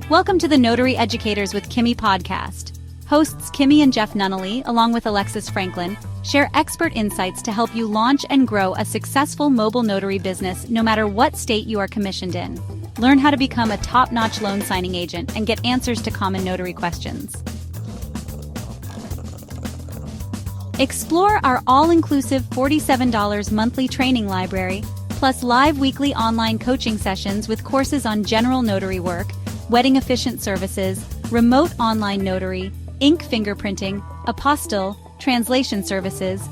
Welcome to the Notary Educators with Kimmi Podcast. Hosts Kimmi and Jeff Nunnally, along with Alexis Franklin, share expert insights to help you launch and grow a successful mobile notary business no matter what state you are commissioned in. Learn how to become a top-notch loan signing agent and get answers to common notary questions. Explore our all-inclusive $47 monthly training library, plus live weekly online coaching sessions with courses on general notary work, wedding efficient services, remote online notary, ink fingerprinting, apostille, translation services,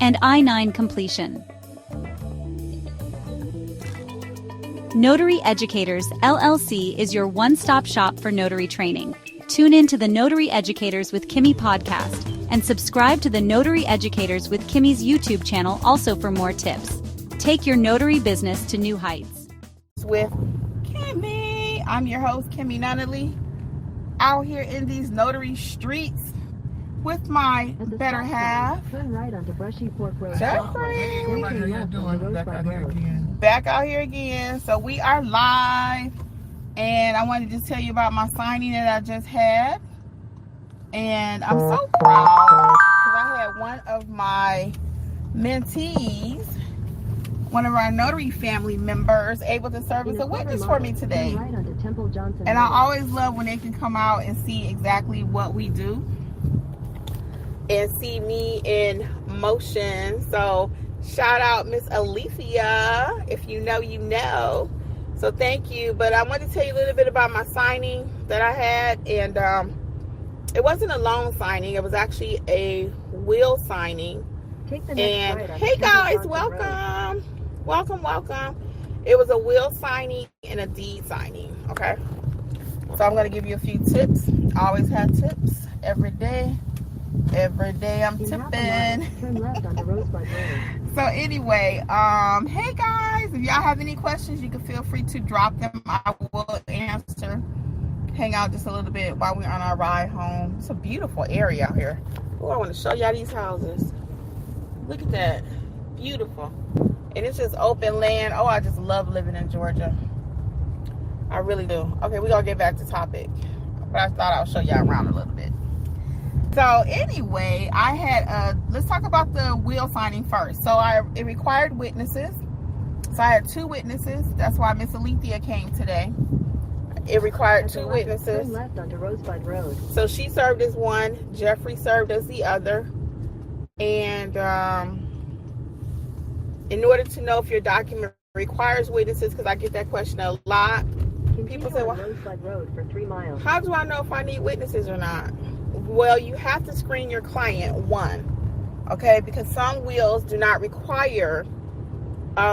and I-9 completion. Notary Educators, LLC is your one-stop shop for notary training. Tune in to the Notary Educators with Kimmi podcast and subscribe to the Notary Educators with Kimmi's YouTube channel also for more tips. Take your notary business to new heights. With Kimmi. I'm your host, Kimberly Nunnally, out here in these notary streets with my better half. Turn right onto Brushy Fork Road. Jeffrey. Back out here again. So we are live, and I wanted to just tell you about my signing that I just had. And I'm so proud because I had one of my mentees, one of our notary family members, able to serve as a witness for me today. And I always love when they can come out and see exactly what we do and see me in motion. So shout out Miss Alicia. If you know, you know. So thank you. But I wanted to tell you a little bit about my signing that I had. And it wasn't a loan signing. It was actually a will signing. And hey guys, welcome. Welcome. It was a will signing and a deed signing, okay? So I'm going to give you a few tips. I always have tips every day. Every day I'm tipping. So anyway, hey guys, if y'all have any questions, you can feel free to drop them. I will answer. Hang out just a little bit while we're on our ride home. It's a beautiful area out here. Oh, I want to show y'all these houses. Look at that. Beautiful. And it's just open land. Oh, I just love living in Georgia. I really do. Okay, we're going to get back to topic. But I thought I'll show y'all around a little bit. So anyway, I had, let's talk about the will signing first. So it required witnesses. So I had 2 witnesses. That's why Miss Alethea came today. It required 2 witnesses. Turn left onto Rosebud Road. So she served as one. Jeffrey served as the other. And in order to know if your document requires witnesses, because I get that question a lot, people say, well, Rosebud Road for 3 miles. How do I know if I need witnesses or not? Well, you have to screen your client, one, okay? Because some wills do not require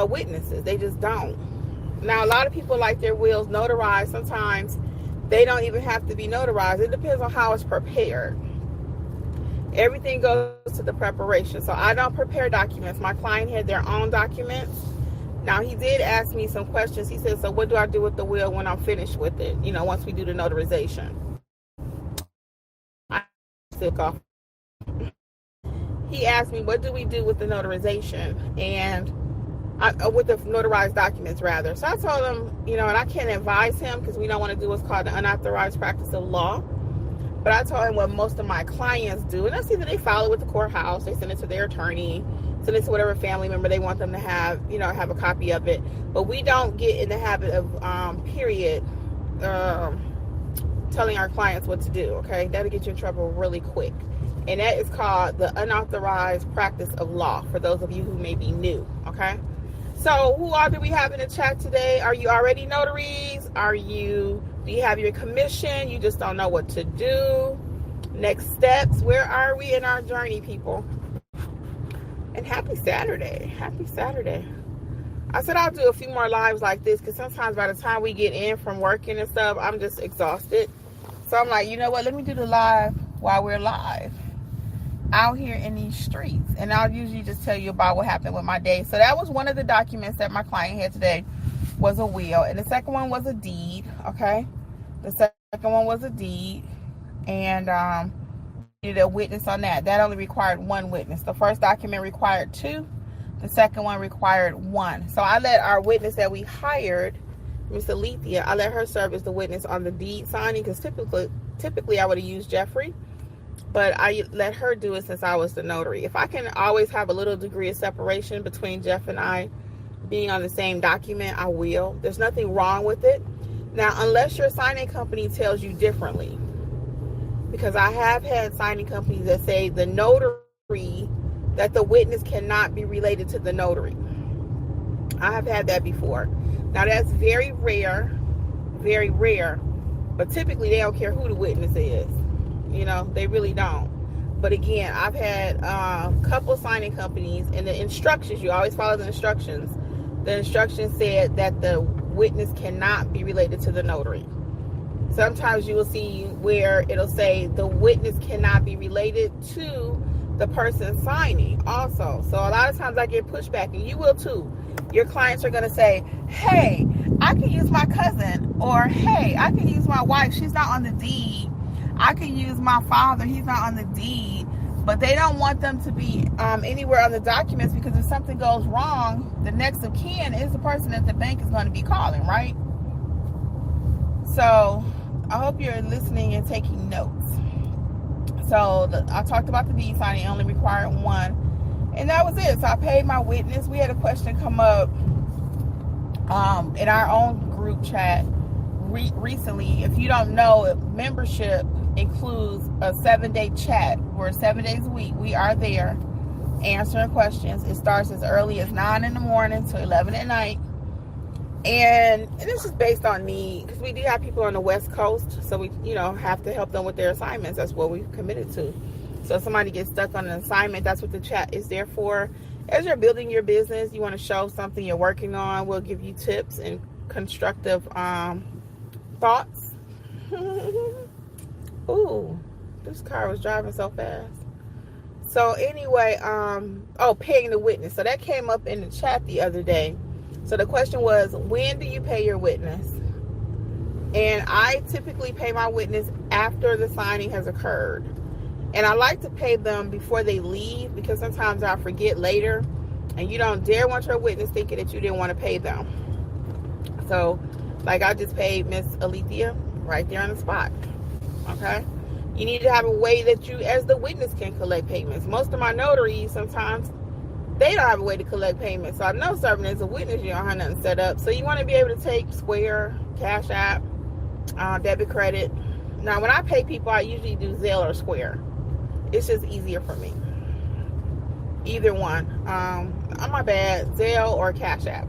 witnesses. They just don't. Now, a lot of people like their wills notarized. Sometimes they don't even have to be notarized. It depends on how it's prepared. Everything goes to the preparation. So I don't prepare documents. My client had their own documents. Now, he did ask me some questions. He said, so what do I do with the will when I'm finished with it? You know, once we do the notarization. I took off. He asked me, what do we do with the notarization? And with the notarized documents, rather. So I told him, you know, and I can't advise him because we don't want to do what's called the unauthorized practice of law. But I told him what most of my clients do, and that's either they file it with the courthouse, they send it to their attorney, send it to whatever family member they want them to have, you know, have a copy of it. But we don't get in the habit of, telling our clients what to do, okay? That'll get you in trouble really quick. And that is called the unauthorized practice of law, for those of you who may be new, okay? So who all do we have in the chat today? Are you already notaries? Do you have your commission? You just don't know what to do. Next steps. Where are we in our journey, people? And happy Saturday. Happy Saturday. I said I'll do a few more lives like this because sometimes by the time we get in from working and stuff, I'm just exhausted. So I'm like, you know what? Let me do the live while we're live out here in these streets. And I'll usually just tell you about what happened with my day. So that was one of the documents that my client had today, was a will. And the second one was a deed, okay? The second one was a deed. And needed a witness on that. That only required 1 witness. The first document required 2. The second one required 1. So I let our witness that we hired Miss Alethea, I let her serve as the witness on the deed signing, because typically I would have used Jeffrey, but I let her do it since I was the notary. If I can always have a little degree of separation between Jeff and I being on the same document, I will. There's nothing wrong with it. Now, unless your signing company tells you differently, because I have had signing companies that say the notary, that the witness cannot be related to the notary. I have had that before. Now, that's very rare, but typically they don't care who the witness is. You know, they really don't. But again, I've had a couple signing companies, and the instructions, you always follow the instructions. The instructions said that the witness cannot be related to the notary. Sometimes you will see where it'll say the witness cannot be related to the person signing also. So a lot of times I get pushback, and you will too. Your clients are going to say, hey, I can use my cousin, or hey, I can use my wife, she's not on the deed. I can use my father, he's not on the deed. But they don't want them to be anywhere on the documents, because if something goes wrong, the next of kin is the person that the bank is going to be calling, right? So I hope you're listening and taking notes. So I talked about the deed signing, only required one. And that was it. So I paid my witness. We had a question come up in our own group chat recently. If you don't know, membership includes a 7-day chat. We're 7 days a week. We are there answering questions. It starts as early as 9 in the morning to 11 at night. And this is based on need, because we do have people on the West Coast, so we, have to help them with their assignments. That's what we've committed to. So if somebody gets stuck on an assignment, that's what the chat is there for. As you're building your business, you want to show something you're working on. We'll give you tips and constructive thoughts. Ooh, this car was driving so fast. So anyway, paying the witness. So that came up in the chat the other day. So the question was, when do you pay your witness? And I typically pay my witness after the signing has occurred. And I like to pay them before they leave, because sometimes I forget later, and you don't dare want your witness thinking that you didn't want to pay them. So, like, I just paid Miss Alethea right there on the spot. Okay? You need to have a way that you, as the witness, can collect payments. Most of my notaries, sometimes, they don't have a way to collect payments. So I know serving as a witness, you don't have nothing set up. So you want to be able to take Square, Cash App, debit, credit. Now, when I pay people, I usually do Zelle or Square. It's just easier for me. Either one. On my bad, Zelle or Cash App.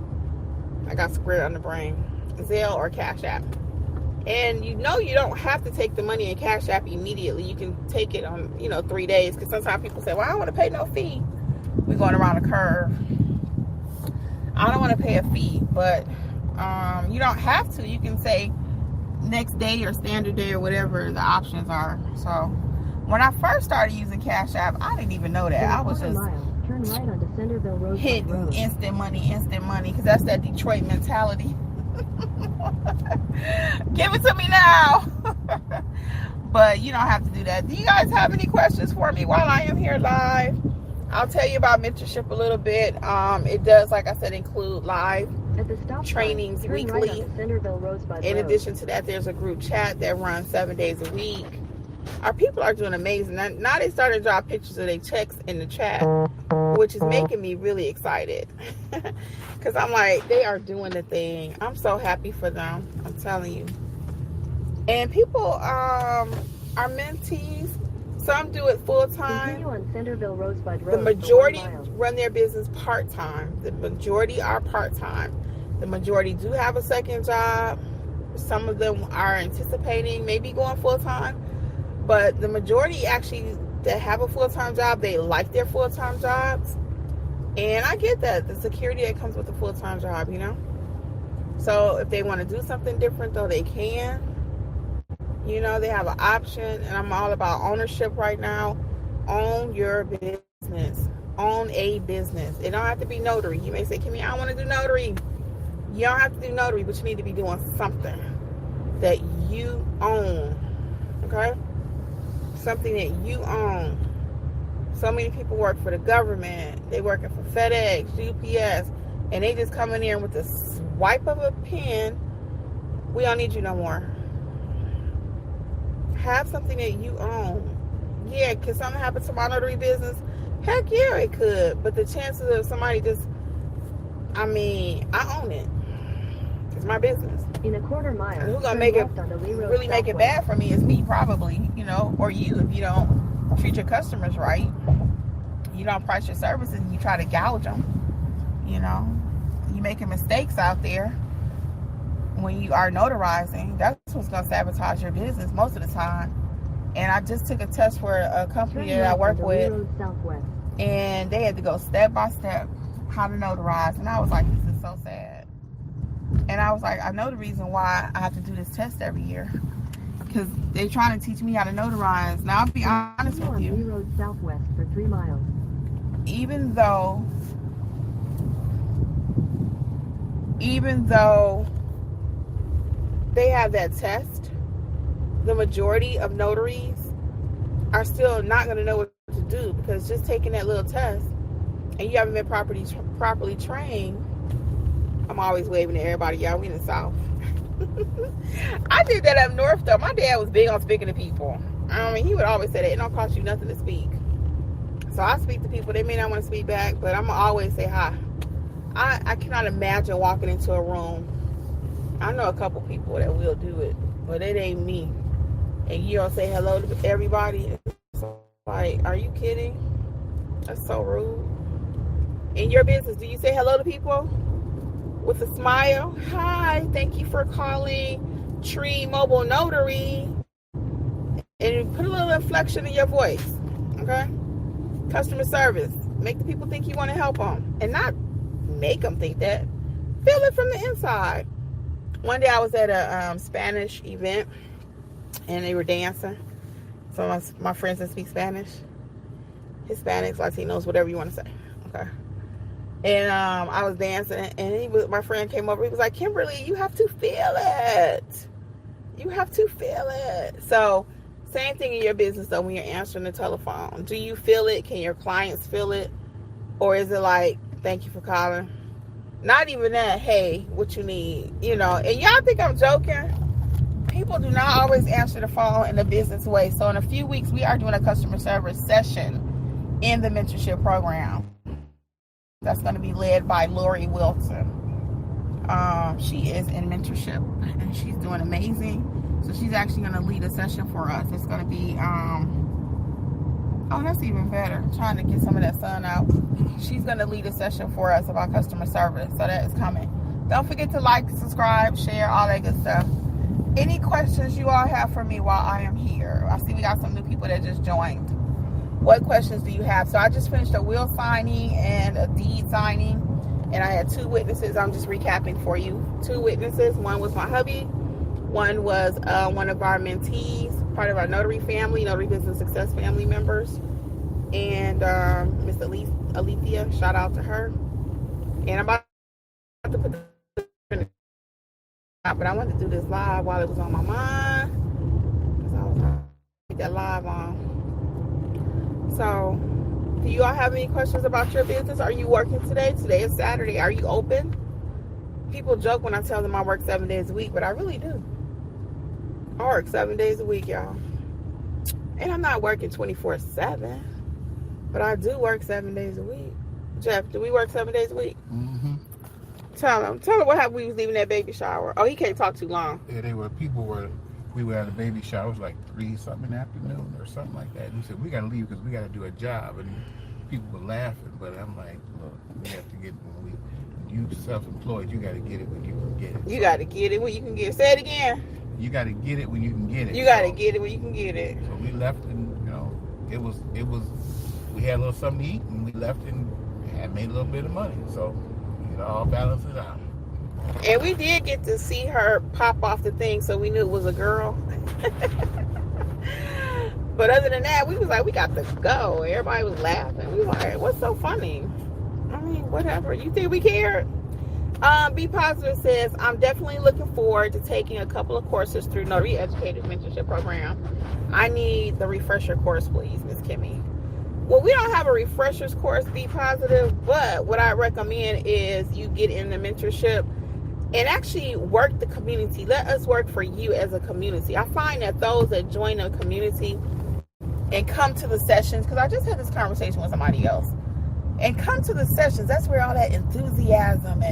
I got Square on the brain. Zelle or Cash App. And you don't have to take the money in Cash App immediately. You can take it on, 3 days. Because sometimes people say, well, I don't want to pay no fee. We're going around a curve. I don't want to pay a fee. But you don't have to. You can say next day or standard day or whatever the options are. So when I first started using Cash App, I didn't even know that. I was just turn right onto Centerville Road. Hitting instant money, because that's that Detroit mentality. Give it to me now. But you don't have to do that. Do you guys have any questions for me while I am here live? I'll tell you about mentorship a little bit. It does, like I said, include live trainings weekly. Right in addition to that, there's a group chat that runs 7 days a week. Our people are doing amazing. Now they started to drop pictures of their checks in the chat, which is making me really excited. Because I'm like, they are doing the thing. I'm so happy for them. I'm telling you. And people are mentees. Some do it full time. The majority run their business part time. The majority are part time. The majority do have a second job. Some of them are anticipating maybe going full time. But the majority actually that have a full-time job, they like their full-time jobs. And I get that. The security that comes with a full-time job, So if they want to do something different, though, they can. They have an option. And I'm all about ownership right now. Own your business. Own a business. It don't have to be notary. You may say, Kimmi, I don't want to do notary. You don't have to do notary, but you need to be doing something that you own. Okay? Something that you own. So many people work for the government. They working for FedEx, UPS, and they just come in here with the swipe of a pen we don't need you no more. Have something that you own. Yeah, could something happen to my notary business? Heck yeah, it could. But the chances of somebody just, I own it. It's my business. In a quarter mile. And who's gonna make it really make it bad for me is me, probably, or you, if you don't treat your customers right. You don't price your services and you try to gouge them. You making mistakes out there when you are notarizing. That's what's gonna sabotage your business most of the time. And I just took a test for a company that I work with, and they had to go step by step how to notarize, and I was like, this is so sad. And I was like, I know the reason why I have to do this test every year, because they're trying to teach me how to notarize. Now, I'll be honest with you. Road southwest for 3 miles. Even though they have that test, the majority of notaries are still not going to know what to do, because just taking that little test and you haven't been properly trained. I'm always waving at everybody. Y'all, we in the South. I did that up north, though. My dad was big on speaking to people. He would always say that it don't cost you nothing to speak. So I speak to people. They may not want to speak back, but I'm going to always say hi. I cannot imagine walking into a room. I know a couple people that will do it, but it ain't me. And you don't say hello to everybody. It's like, are you kidding? That's so rude. In your business, do you say hello to people with a smile? Hi, thank you for calling Tree Mobile Notary. And put a little inflection in your voice, okay? Customer service. Make the people think you want to help them, and not make them think that. Feel it from the inside. One day I was at a Spanish event, and they were dancing. Some of my friends that speak Spanish, Hispanics, Latinos, whatever you want to say, okay? And I was dancing, and my friend came over. He was like, Kimberly, you have to feel it. You have to feel it. So, same thing in your business, though, when you're answering the telephone. Do you feel it? Can your clients feel it? Or is it like, thank you for calling? Not even that, hey, what you need? And y'all think I'm joking? People do not always answer the phone in a business way. So, in a few weeks, we are doing a customer service session in the mentorship program. That's going to be led by Lori Wilson. She is in mentorship, and she's doing amazing. So she's actually going to lead a session for us. It's going to be, oh, that's even better. I'm trying to get some of that sun out. She's going to lead a session for us about customer service. So that is coming. Don't forget to like, subscribe, share, all that good stuff. Any questions you all have for me while I am here? I see we got some new people that just joined. What questions do you have? So I just finished a will signing and a deed signing, and I had 2 witnesses. I'm just recapping for you. 2 witnesses. One was my hubby. One was one of our mentees, part of our notary family, notary business success family members, and Miss Alethea. Shout out to her. And I'm about to put this in the but I wanted to do this live while it was on my mind, because I was trying to get that live on. So, do you all have any questions about your business? Are you working today? Today is Saturday. Are you open? People joke when I tell them I work 7 days a week, but I really do. I work 7 days a week, y'all. And I'm not working 24/7, but I do work 7 days a week. Jeff, do we work 7 days a week? Mm-hmm. Tell him what happened. We was leaving that baby shower. Oh, he can't talk too long. Yeah, we were at a baby shower. It was like 3-something in the afternoon or something like that. And we said, we got to leave because we got to do a job. And people were laughing, but I'm like, look, we have to get, when you self-employed, you got to get it when you can get it. You got to get it when you can get it. Say it again. You got to get it when you can get it. You got to get it when you can get it. So we left, and it was. We had a little something to eat, and we left and had made a little bit of money. So it all balances out. And we did get to see her pop off the thing, so we knew it was a girl. But other than that, we was like, we got to go. Everybody was laughing. We were like, what's so funny? Whatever. You think we cared? Be Positive says, I'm definitely looking forward to taking a couple of courses through Notary Educators Mentorship Program. I need the refresher course, please, Miss Kimmi. Well, we don't have a refreshers course, Be Positive, but what I recommend is you get in the mentorship and actually work the community. Let us work for you as a community. I find that those that join a community and come to the sessions, because I just had this conversation with somebody else, and come to the sessions, that's where all that enthusiasm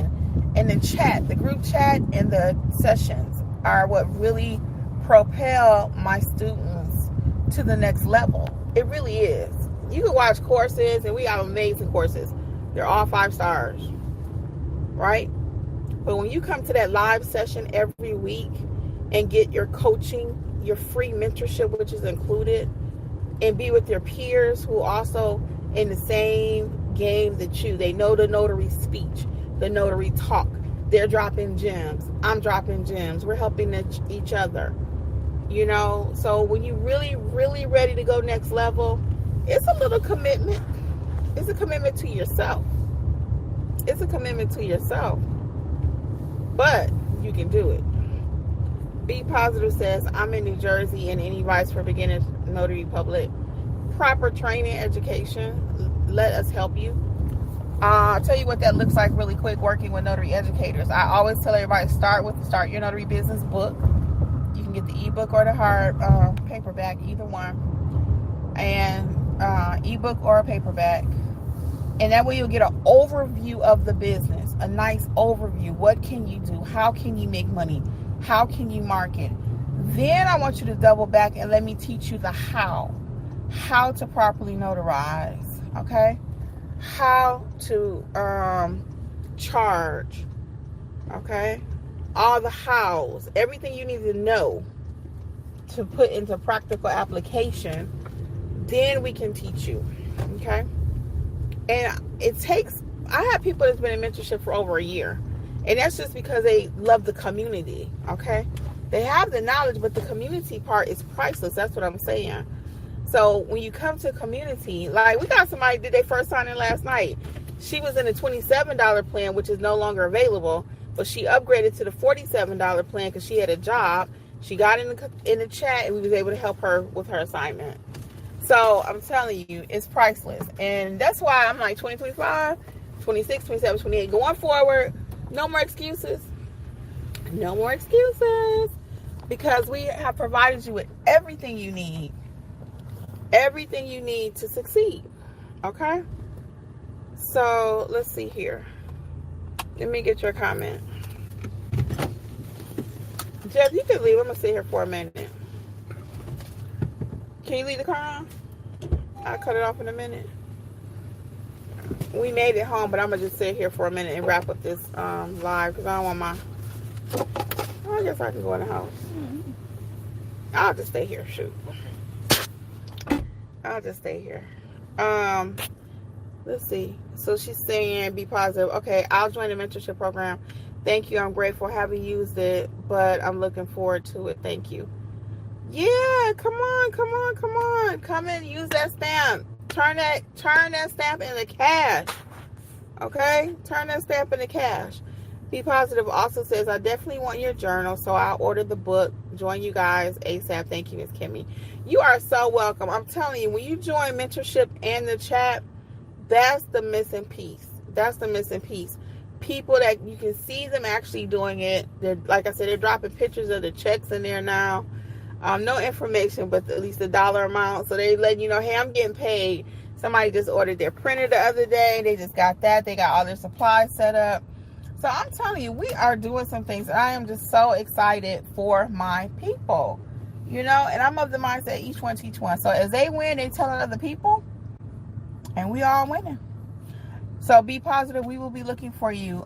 and the chat, the group chat and the sessions are what really propel my students to the next level. It really is. You can watch courses, and we have amazing courses. They're all 5 stars, right? But when you come to that live session every week and get your coaching, your free mentorship, which is included, and be with your peers who also in the same game that you, they know the notary speech, the notary talk. They're dropping gems. I'm dropping gems. We're helping each other. You know, so when you really, really ready to go next level, it's a little commitment. It's a commitment to yourself. It's a commitment to yourself. But you can do it. Be Positive says, I'm in New Jersey, and any advice for beginners notary public? Proper training, education. Let us help you. I'll tell you what that looks like really quick working with Notary Educators. I always tell everybody, start with the Start Your Notary Business book. You can get the ebook or the hard paperback, either one. And ebook or a paperback. And that way you'll get an overview of the business, a nice overview. What can you do? How can you make money? How can you market? Then I want you to double back and let me teach you the how to properly notarize, okay? How to charge, okay? All the hows, everything you need to know to put into practical application, then we can teach you, okay? And it takes, I have people that's been in mentorship for over a year, and that's just because they love the community, okay? They have the knowledge, but the community part is priceless. That's what I'm saying. So when you come to community, like we got somebody did their first sign in last night. She was in a $27 plan, which is no longer available, but she upgraded to the $47 plan because she had a job. She got in the chat, and we was able to help her with her assignment. So I'm telling you, it's priceless. And that's why I'm like 2025, 26, 27, 28, going forward, no more excuses. No more excuses. Because we have provided you with everything you need. Everything you need to succeed. Okay? So, let's see here. Let me get your comment. Jeff, you can leave. I'm going to sit here for a minute. Can you leave the car on? I'll cut it off in a minute. We made it home, but I'm going to just sit here for a minute and wrap up this live because I don't want my... I guess I can go in the house. I'll just stay here. Shoot. I'll just stay here. Let's see. So she's saying, be positive. Okay, I'll join the mentorship program. Thank you. I'm grateful. Haven't used it, but I'm looking forward to it. Thank you. Yeah, come on. Come and use that stamp. Turn that stamp into cash. Okay? Turn that stamp into cash. Be Positive also says, I definitely want your journal, so I'll order the book. Join you guys ASAP. Thank you, Miss Kimmi. You are so welcome. I'm telling you, when you join mentorship and the chat, that's the missing piece. That's the missing piece. People that you can see them actually doing it. They're, like I said, they're dropping pictures of the checks in there now. No information, but at least the dollar amount. So they let you know, hey, I'm getting paid. Somebody just ordered their printer the other day. They just got that. They got all their supplies set up. So I'm telling you, we are doing some things. I am just so excited for my people, you know, and I'm of the mindset each one teach one. So as they win, they tell other people, and we all winning. So be positive. We will be looking for you.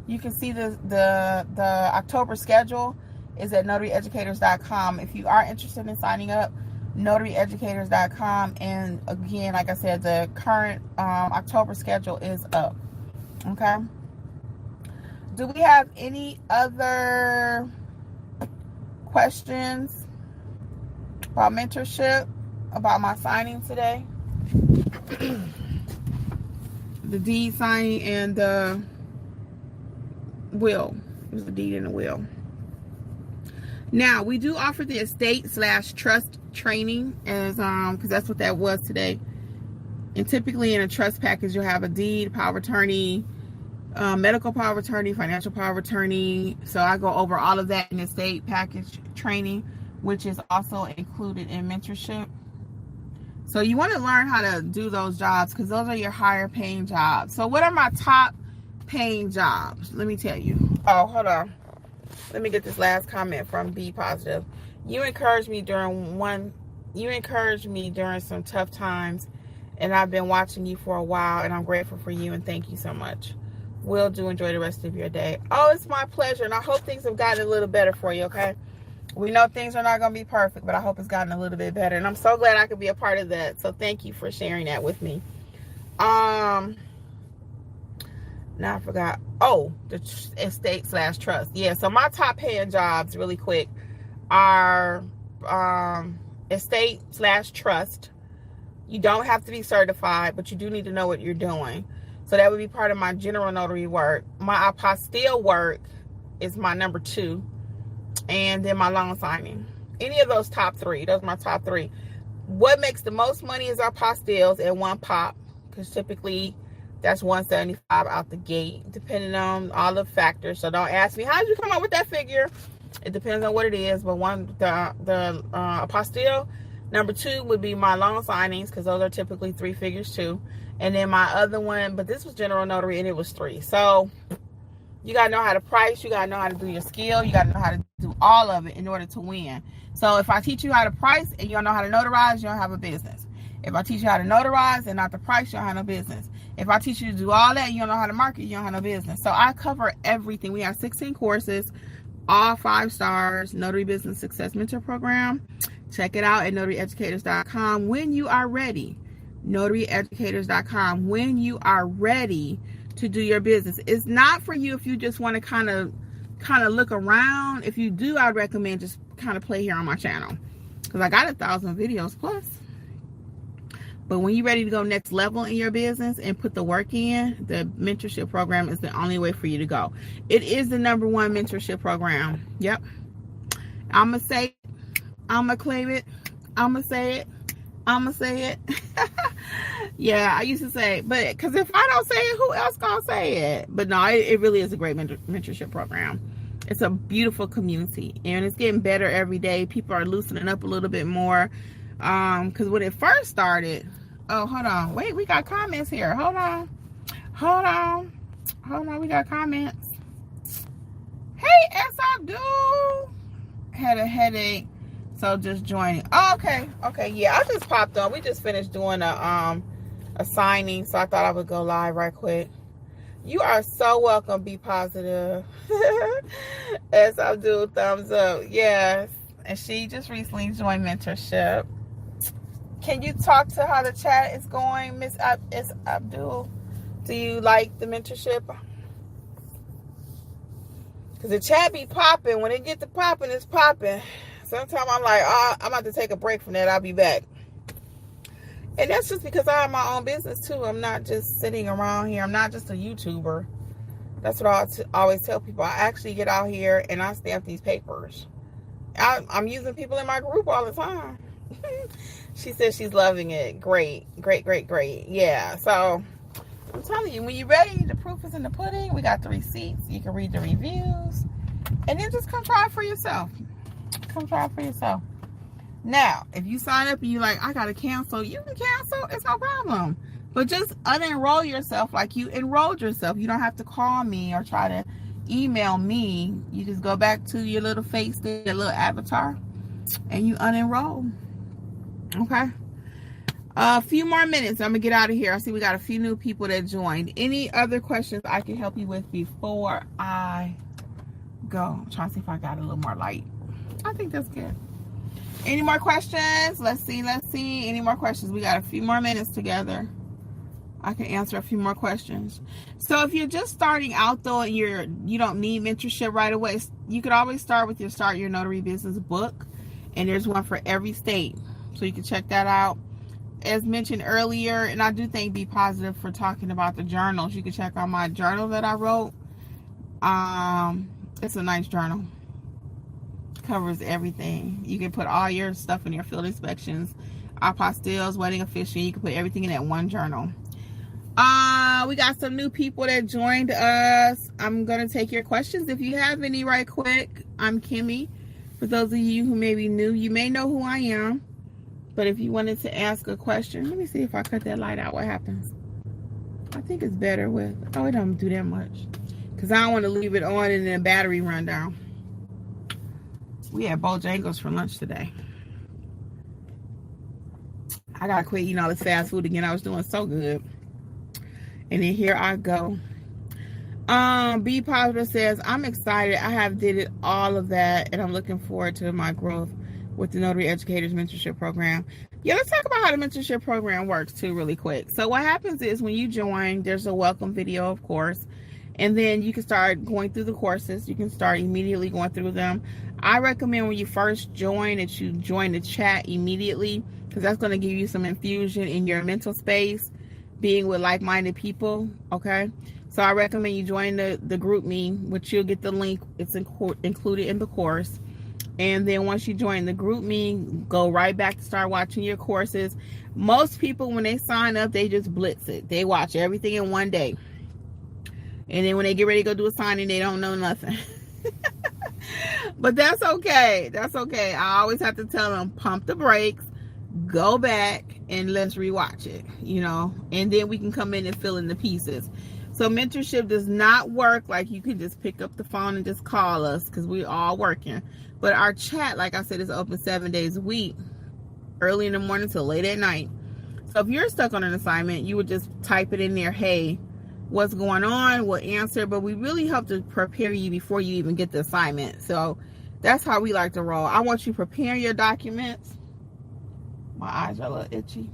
You can see the October schedule is at notaryeducators.com. If you are interested in signing up, notaryeducators.com. And again, like I said, the current October schedule is up. Okay. Do we have any other questions about mentorship, about my signing today? The deed signing and the will. It was the deed and the will. Now, we do offer the estate/trust training as because that's what that was today. And typically in a trust package, you'll have a deed, power of attorney, medical power of attorney, financial power of attorney. So I go over all of that in the state package training, which is also included in mentorship. So you want to learn how to do those jobs because those are your higher paying jobs. So what are my top paying jobs? Let me tell you. Oh, hold on. Let me get this last comment from Be Positive. You encouraged me during some tough times, and I've been watching you for a while, and I'm grateful for you, and thank you so much. Will do. Enjoy the rest of your day. Oh, it's my pleasure, and I hope things have gotten a little better for you, okay? We know things are not going to be perfect, but I hope it's gotten a little bit better, and I'm so glad I could be a part of that, so thank you for sharing that with me. Now I forgot. Oh, the estate/trust. Yeah, so my top paying jobs, really quick, are estate/trust. You don't have to be certified, but you do need to know what you're doing. So that would be part of my general notary work. My apostille work is my number 2. And then my loan signing. Any of those top 3. Those are my top 3. What makes the most money is apostilles at one pop. Because typically that's $175 out the gate, depending on all the factors. So don't ask me, how did you come up with that figure? It depends on what it is. But the apostille. Number 2 would be my loan signings, because those are typically 3 figures too. And then my other one, but this was general notary, and it was 3. So you got to know how to price. You got to know how to do your skill. You got to know how to do all of it in order to win. So if I teach you how to price and you don't know how to notarize, you don't have a business. If I teach you how to notarize and not to price, you don't have no business. If I teach you to do all that and you don't know how to market, you don't have no business. So I cover everything. We have 16 courses, all 5 stars, Notary Business Success Mentor Program. Check it out at notaryeducators.com when you are ready. notaryeducators.com when you are ready to do your business. It's not for you if you just want to kind of look around. If you do, I'd recommend just kind of play here on my channel, because I got 1,000 videos plus. But when you're ready to go next level in your business and put the work in, the mentorship program is the only way for you to go. It is the number 1 mentorship program. Yep. I'm going to say it. I'm going to claim it. I'm going to say it. I'm going to say it. Yeah, I used to say it, but because if I don't say it, who else going to say it? But no, it really is a great mentorship program. It's a beautiful community, and it's getting better every day. People are loosening up a little bit more. Because when it first started, oh, hold on. Wait, we got comments here. Hold on. We got comments. Hey, Abdul. Had a headache, so just joining. Oh, okay. Yeah, I just popped on. We just finished doing a signing, so I thought I would go live right quick. You are so welcome. Be positive. Abdul, thumbs up. Yes, and she just recently joined mentorship. Can you talk to how the chat is going, Miss Abdul? Do you like the mentorship? Because the chat be popping. When it get to popping, it's popping. Sometimes I'm like, I'm about to take a break from that. I'll be back. And that's just because I have my own business too. I'm not just sitting around here. I'm not just a YouTuber. That's what I always tell people. I actually get out here and I stamp these papers. I'm using people in my group all the time. She says she's loving it. Great. Yeah, so I'm telling you, when you're ready, the proof is in the pudding. We got the receipts. You can read the reviews. And then just come try it for yourself. Now, if you sign up and you're like, I got to cancel, you can cancel. It's no problem. But just unenroll yourself like you enrolled yourself. You don't have to call me or try to email me. You just go back to your little face there, your little avatar, and you unenroll. Okay. A few more minutes. I'm going to get out of here. I see we got a few new people that joined. Any other questions I can help you with before I go? I'm trying to see if I got a little more light. I think that's good. Any more questions? Let's see. Any more questions? We got a few more minutes together. I can answer a few more questions. So if you're just starting out though, and you don't need mentorship right away, you could always start with your Start Your Notary Business book. And there's one for every state. So you can check that out. As mentioned earlier, and I do thank Be Positive for talking about the journals. You can check out my journal that I wrote. It's a nice journal. Covers everything. You can put all your stuff in your field inspections, apostilles, wedding official. You can put everything in that one journal. We got some new people that joined us. I'm gonna take your questions if you have any right quick. I'm Kimmi. For those of you who may be new, you may know who I am. But if you wanted to ask a question, let me see if I cut that light out. What happens? I think it's better with, oh, it don't do that much. Because I don't want to leave it on and then battery run down. We had Bojangles for lunch today. I got to quit eating all this fast food again. I was doing so good. And then here I go. Be Positive says, I'm excited. I have did all of that. And I'm looking forward to my growth with the Notary Educators Mentorship Program. Yeah, let's talk about how the mentorship program works too really quick. So what happens is when you join, there's a welcome video, of course. And then you can start going through the courses. You can start immediately going through them. I recommend when you first join that you join the chat immediately, because that's going to give you some infusion in your mental space, being with like-minded people, okay? So I recommend you join the group me, which you'll get the link. It's included in the course. And then once you join the group me, go right back to start watching your courses. Most people, when they sign up, they just blitz it. They watch everything in one day. And then when they get ready to go do a signing, they don't know nothing. But that's okay. That's okay. I always have to tell them, pump the brakes, go back, and let's rewatch it, you know. And then we can come in and fill in the pieces. So mentorship does not work like you can just pick up the phone and just call us, because we're all working. But our chat, like I said, is open 7 days a week, early in the morning till late at night. So if you're stuck on an assignment, you would just type it in there, hey, what's going on? We'll answer. But we really help to prepare you before you even get the assignment. So that's how we like to roll. I want you preparing your documents. My eyes are a little itchy.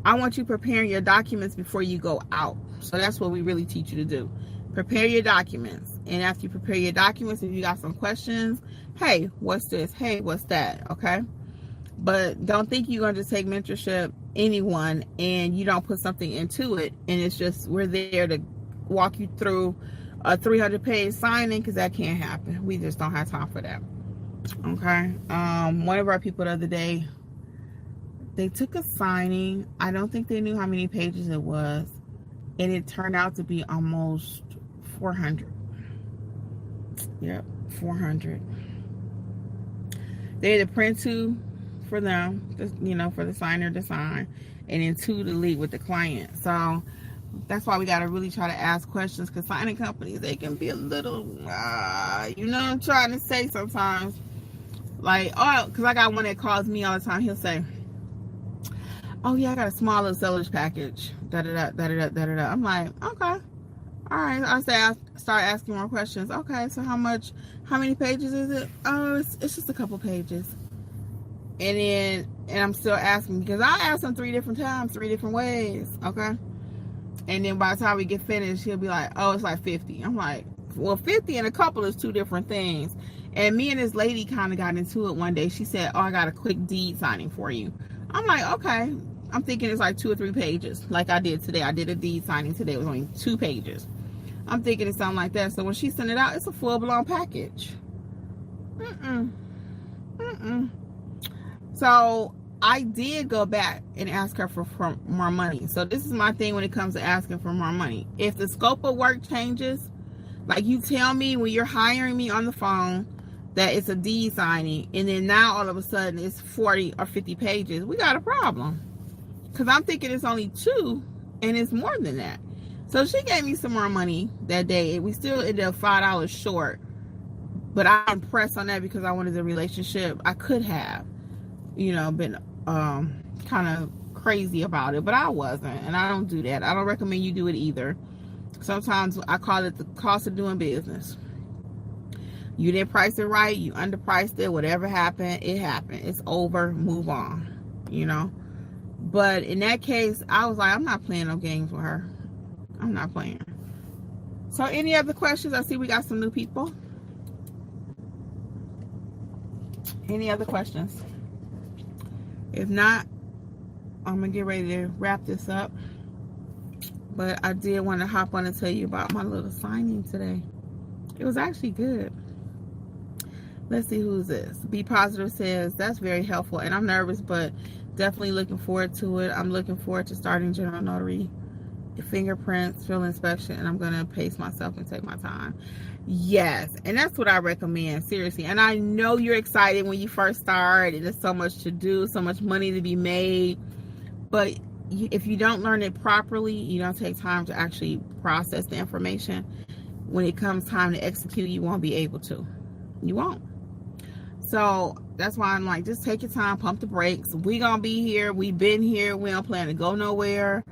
I want you preparing your documents before you go out. So that's what we really teach you to do. Prepare your documents. And after you prepare your documents, if you got some questions, hey, what's this? Hey, what's that? Okay. But don't think you're going to just take mentorship anyone and you don't put something into it. And it's just, we're there to walk you through a 300-page signing, because that can't happen. We just don't have time for that. Okay. One of our people the other day, they took a signing. I don't think they knew how many pages it was. And it turned out to be almost 400. Yep, 400. They had to print 2 for them, you know, for the signer to sign, and then 2 to leave with the client. So that's why we got to really try to ask questions, because signing companies, they can be a little, you know what I'm trying to say sometimes. Like, oh, because I got one that calls me all the time. He'll say, oh yeah, I got a small little seller's package. Da-da-da. I'm like, okay. All right. I start asking more questions. Okay, so how many pages is it? Oh, it's just a couple pages. And I'm still asking, because I ask him 3 different times, 3 different ways. Okay. And then by the time we get finished, he'll be like, oh, it's like 50. I'm like, well, 50 and a couple is 2 different things. And me and this lady kind of got into it one day. She said, oh, I got a quick deed signing for you. I'm like, okay. I'm thinking it's like 2 or 3 pages, like I did today. I did a deed signing today. It was only 2 pages. I'm thinking it's something like that. So when she sent it out, it's a full-blown package. So I did go back and ask her for more money. So this is my thing when it comes to asking for more money. If the scope of work changes, like you tell me when you're hiring me on the phone that it's a deed signing, and then now all of a sudden it's 40 or 50 pages, we got a problem. Because I'm thinking it's only 2, and it's more than that. So she gave me some more money that day. We still ended up $5 short. But I'm pressed on that because I wanted the relationship. I could have, you know, been kind of crazy about it. But I wasn't. And I don't do that. I don't recommend you do it either. Sometimes I call it the cost of doing business. You didn't price it right. You underpriced it. Whatever happened, it happened. It's over. Move on. You know. But in that case, I was like, I'm not playing no games with her. I'm not playing. So any other questions? I see we got some new people. Any other questions? If not, I'm going to get ready to wrap this up. But I did want to hop on and tell you about my little signing today. It was actually good. Let's see who's this. Be Positive says, that's very helpful. And I'm nervous, but definitely looking forward to it. I'm looking forward to starting general notary, fingerprints, field inspection, and I'm going to pace myself and take my time. Yes, and that's what I recommend, seriously. And I know you're excited when you first start, and there's so much to do, so much money to be made. But if you don't learn it properly, you don't take time to actually process the information, when it comes time to execute, you won't be able to. You won't. So that's why I'm like, just take your time, pump the brakes. We gonna be here. We've been here. We don't plan to go nowhere.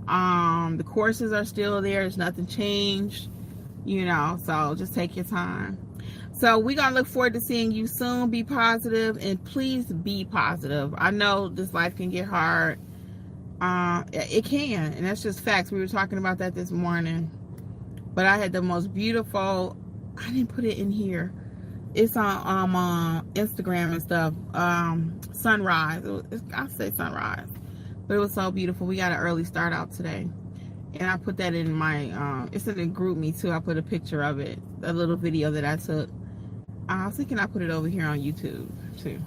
The courses are still there. There's nothing changed, so just take your time. So we're gonna look forward to seeing you soon. Be positive, and please be positive. I know this life can get hard. It can, and that's just facts. We were talking about that this morning. But I had the most beautiful, I didn't put it in here. It's on Instagram and stuff. Sunrise. I say sunrise. But it was so beautiful. We got an early start out today. And I put that in my, it's in the group me too. I put a picture of it. A little video that I took. I was thinking I put it over here on YouTube too.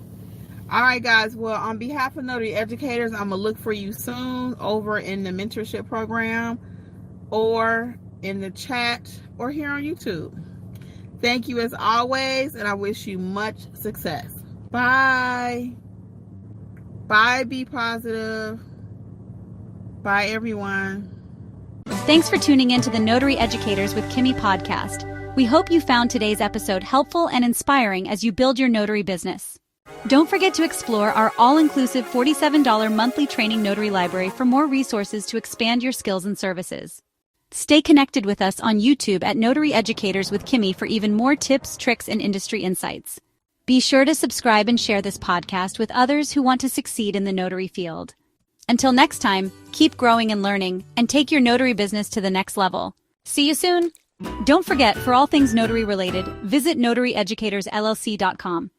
Alright guys, well, on behalf of Notary Educators, I'm going to look for you soon over in the mentorship program, or in the chat, or here on YouTube. Thank you as always, and I wish you much success. Bye. Bye, be positive. Bye, everyone. Thanks for tuning in to the Notary Educators with Kimmi podcast. We hope you found today's episode helpful and inspiring as you build your notary business. Don't forget to explore our all-inclusive $47 monthly training notary library for more resources to expand your skills and services. Stay connected with us on YouTube at Notary Educators with Kimmi for even more tips, tricks, and industry insights. Be sure to subscribe and share this podcast with others who want to succeed in the notary field. Until next time, keep growing and learning, and take your notary business to the next level. See you soon! Don't forget, for all things notary related, visit notaryeducatorsllc.com.